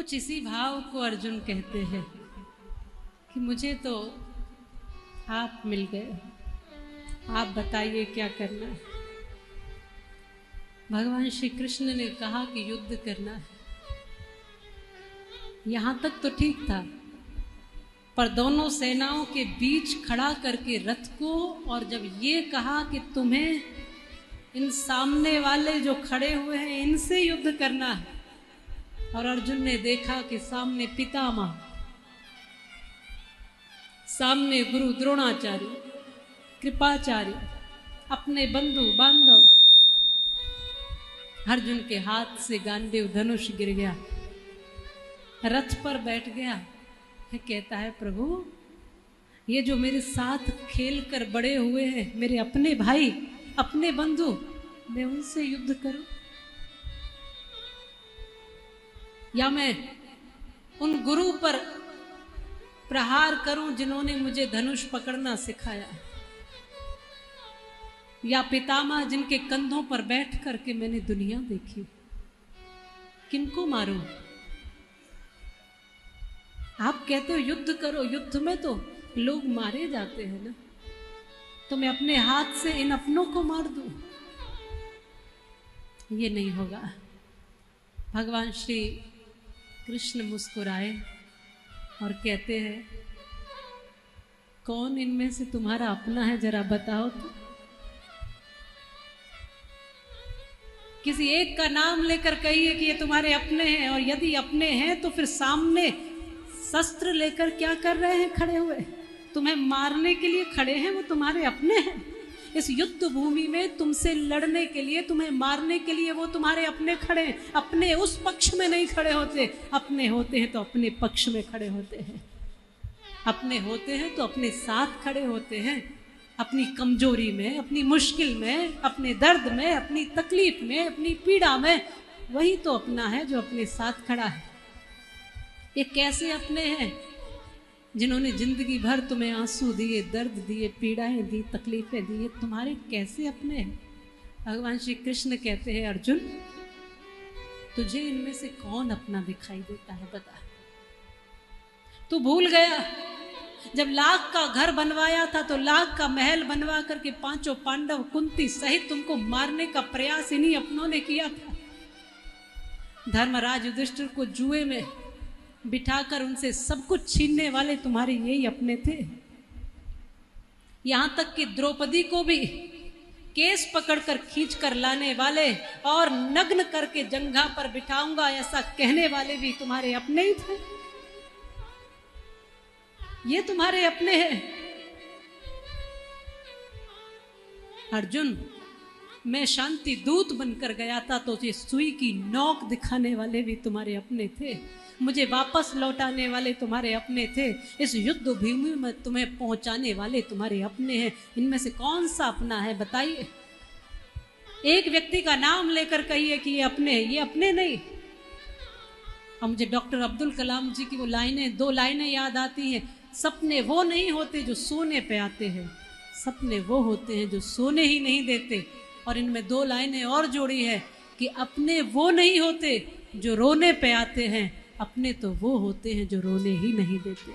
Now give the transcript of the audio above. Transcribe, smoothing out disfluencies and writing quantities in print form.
कुछ इसी भाव को अर्जुन कहते हैं कि मुझे तो आप मिल गए, आप बताइए क्या करना है। भगवान श्री कृष्ण ने कहा कि युद्ध करना है। यहां तक तो ठीक था, पर दोनों सेनाओं के बीच खड़ा करके रथ को, और जब ये कहा कि तुम्हें इन सामने वाले जो खड़े हुए हैं इनसे युद्ध करना है, और अर्जुन ने देखा कि सामने पितामह, सामने गुरु द्रोणाचार्य, कृपाचार्य, अपने बंधु बांधव, अर्जुन के हाथ से गांडीव धनुष गिर गया, रथ पर बैठ गया। कहता है प्रभु, ये जो मेरे साथ खेल कर बड़े हुए हैं, मेरे अपने भाई, अपने बंधु, मैं उनसे युद्ध करूं या मैं उन गुरु पर प्रहार करूं जिन्होंने मुझे धनुष पकड़ना सिखाया, या पितामह जिनके कंधों पर बैठ करके मैंने दुनिया देखी, किनको मारूं? आप कहते हो युद्ध करो, युद्ध में तो लोग मारे जाते हैं ना, तो मैं अपने हाथ से इन अपनों को मार दूं? ये नहीं होगा। भगवान श्री कृष्ण मुस्कुराए और कहते हैं, कौन इनमें से तुम्हारा अपना है, जरा बताओ तो। किसी एक का नाम लेकर कहिए कि ये तुम्हारे अपने हैं, और यदि अपने हैं तो फिर सामने शस्त्र लेकर क्या कर रहे हैं खड़े हुए? तुम्हें मारने के लिए खड़े हैं, वो तुम्हारे अपने हैं। इस युद्ध भूमि में तुमसे लड़ने के लिए, तुम्हें मारने के लिए वो तुम्हारे अपने खड़े हैं। अपने उस पक्ष में नहीं खड़े होते, अपने होते हैं तो अपने पक्ष में खड़े होते हैं, अपने होते हैं तो अपने साथ खड़े होते हैं। अपनी कमजोरी में, अपनी मुश्किल में, अपने दर्द में, अपनी तकलीफ में, अपनी पीड़ा में, वही तो अपना है जो अपने साथ खड़ा है। ये कैसे अपने हैं? जिन्होंने जिंदगी भर तुम्हें आंसू दिए, दर्द दिए, पीड़ाएं दी, तकलीफें दी, ये तुम्हारे कैसे अपने हैं? भगवान श्री कृष्ण कहते हैं, अर्जुन, तुझे इनमें से कौन अपना दिखाई देता है, बता। तू भूल गया जब लाख का घर बनवाया था तो लाख का महल बनवा करके पांचों पांडव, कुंती सहित तुमको मारने का प्रयास इन्हीं अपनों ने किया था। धर्मराज युधिष्ठिर को जुए में बिठाकर उनसे सब कुछ छीनने वाले तुम्हारे यही अपने थे। यहां तक कि द्रौपदी को भी केस पकड़कर खींचकर लाने वाले और नग्न करके जंघा पर बिठाऊंगा ऐसा कहने वाले भी तुम्हारे अपने ही थे। ये तुम्हारे अपने हैं। अर्जुन, मैं शांति दूत बनकर गया था तो ये सुई की नोक दिखाने वाले भी तुम्हारे अपने थे, मुझे वापस लौटाने वाले तुम्हारे अपने थे, इस युद्ध भूमि में तुम्हें पहुंचाने वाले तुम्हारे अपने हैं। इनमें से कौन सा अपना है, बताइए। एक व्यक्ति का नाम लेकर कहिए कि ये अपने हैं, ये अपने नहीं। अब मुझे डॉक्टर अब्दुल कलाम जी की वो लाइनें, 2 लाइनें याद आती हैं। सपने वो नहीं होते जो सोने पे आते हैं, सपने वो होते हैं जो सोने ही नहीं देते। और इनमें 2 लाइनें और जोड़ी है कि अपने वो नहीं होते जो रोने पे आते हैं, अपने तो वो होते हैं जो रोने ही नहीं देते।